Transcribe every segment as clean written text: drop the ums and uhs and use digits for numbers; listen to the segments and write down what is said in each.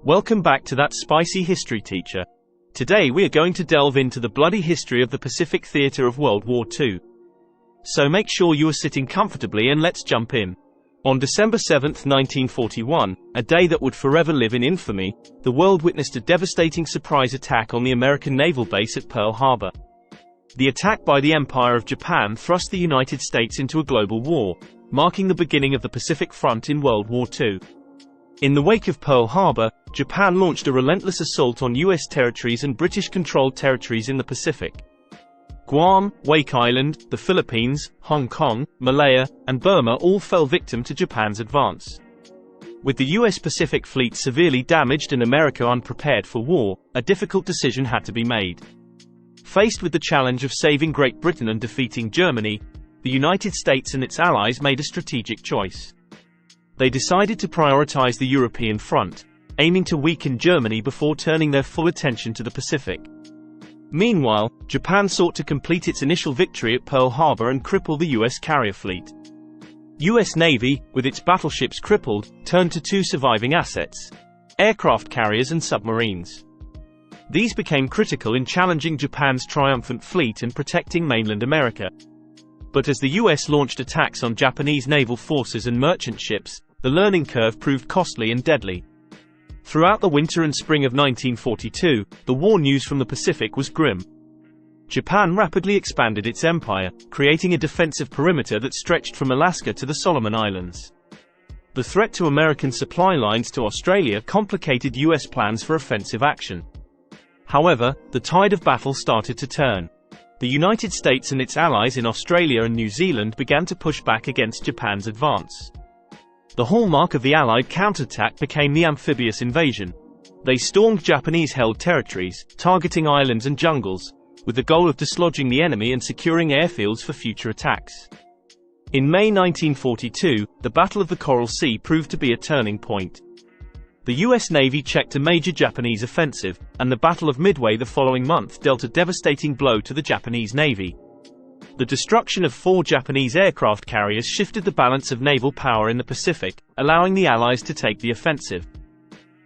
Welcome back to That Spicy History Teacher. Today we are going to delve into the bloody history of the Pacific theater of World War II. So make sure you are sitting comfortably and let's jump in. On December 7, 1941, a day that would forever live in infamy, the world witnessed a devastating surprise attack on the American naval base at Pearl Harbor. The attack by the Empire of Japan thrust the United States into a global war, marking the beginning of the Pacific Front in World War II. In the wake of Pearl Harbor, Japan launched a relentless assault on U.S. territories and British-controlled territories in the Pacific. Guam, Wake Island, the Philippines, Hong Kong, Malaya, and Burma all fell victim to Japan's advance. With the U.S. Pacific Fleet severely damaged and America unprepared for war, a difficult decision had to be made. Faced with the challenge of saving Great Britain and defeating Germany, the United States and its allies made a strategic choice. They decided to prioritize the European front, aiming to weaken Germany before turning their full attention to the Pacific. Meanwhile, Japan sought to complete its initial victory at Pearl Harbor and cripple the U.S. carrier fleet. U.S. Navy, with its battleships crippled, turned to two surviving assets: aircraft carriers and submarines. These became critical in challenging Japan's triumphant fleet and protecting mainland America. But as the U.S. launched attacks on Japanese naval forces and merchant ships, the learning curve proved costly and deadly. Throughout the winter and spring of 1942, the war news from the Pacific was grim. Japan rapidly expanded its empire, creating a defensive perimeter that stretched from Alaska to the Solomon Islands. The threat to American supply lines to Australia complicated U.S. plans for offensive action. However, the tide of battle started to turn. The United States and its allies in Australia and New Zealand began to push back against Japan's advance. The hallmark of the Allied counterattack became the amphibious invasion. They stormed Japanese-held territories, targeting islands and jungles, with the goal of dislodging the enemy and securing airfields for future attacks. In May 1942, the Battle of the Coral Sea proved to be a turning point. The U.S. Navy checked a major Japanese offensive, and the Battle of Midway the following month dealt a devastating blow to the Japanese Navy. The destruction of 4 Japanese aircraft carriers shifted the balance of naval power in the Pacific, allowing the Allies to take the offensive.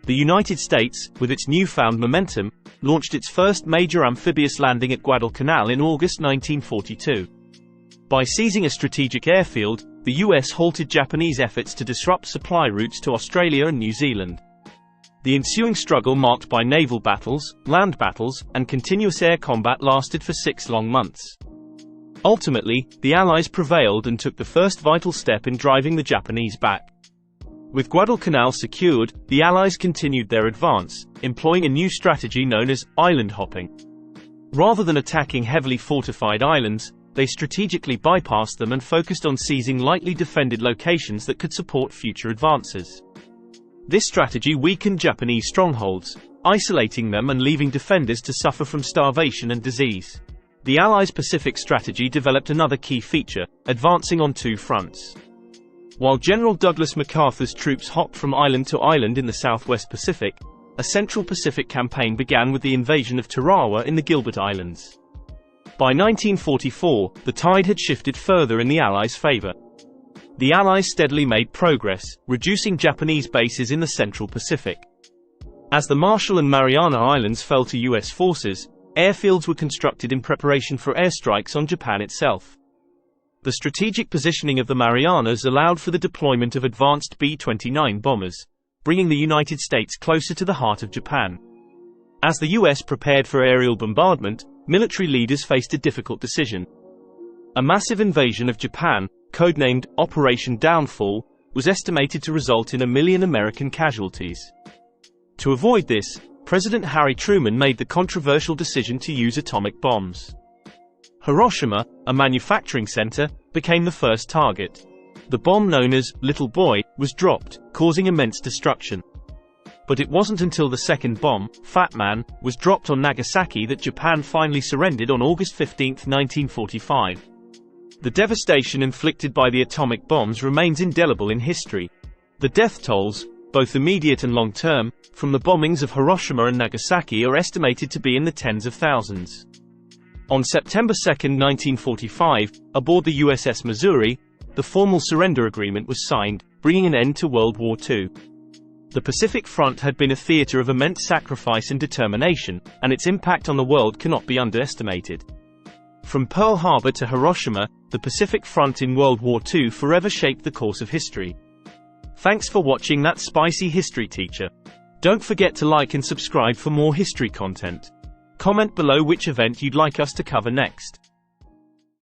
The United States, with its newfound momentum, launched its first major amphibious landing at Guadalcanal in August 1942. By seizing a strategic airfield, the U.S. halted Japanese efforts to disrupt supply routes to Australia and New Zealand. The ensuing struggle, marked by naval battles, land battles, and continuous air combat, lasted for 6 long months. Ultimately, the Allies prevailed and took the first vital step in driving the Japanese back. With Guadalcanal secured, the Allies continued their advance, employing a new strategy known as island hopping. Rather than attacking heavily fortified islands, they strategically bypassed them and focused on seizing lightly defended locations that could support future advances. This strategy weakened Japanese strongholds, isolating them and leaving defenders to suffer from starvation and disease. The Allies' Pacific strategy developed another key feature: advancing on 2 fronts. While General Douglas MacArthur's troops hopped from island to island in the Southwest Pacific, a Central Pacific campaign began with the invasion of Tarawa in the Gilbert Islands. By 1944, the tide had shifted further in the Allies' favor. The Allies steadily made progress, reducing Japanese bases in the Central Pacific. As the Marshall and Mariana Islands fell to U.S. forces, airfields were constructed in preparation for airstrikes on Japan itself. The strategic positioning of the Marianas allowed for the deployment of advanced B-29 bombers, bringing the United States closer to the heart of Japan. As the U.S. prepared for aerial bombardment, military leaders faced a difficult decision. A massive invasion of Japan, codenamed Operation Downfall, was estimated to result in 1 million American casualties. To avoid this, President Harry Truman made the controversial decision to use atomic bombs. Hiroshima, a manufacturing center, became the first target. The bomb, known as Little Boy, was dropped, causing immense destruction. But it wasn't until the second bomb, Fat Man, was dropped on Nagasaki that Japan finally surrendered on August 15, 1945. The devastation inflicted by the atomic bombs remains indelible in history. The death tolls, both immediate and long-term, from the bombings of Hiroshima and Nagasaki are estimated to be in the tens of thousands. On September 2, 1945, aboard the USS Missouri, the formal surrender agreement was signed, bringing an end to World War II. The Pacific Front had been a theater of immense sacrifice and determination, and its impact on the world cannot be underestimated. From Pearl Harbor to Hiroshima, the Pacific Front in World War II forever shaped the course of history. Thanks for watching that spicy history teacher. Don't forget to like and subscribe for more history content. Comment below which event you'd like us to cover next.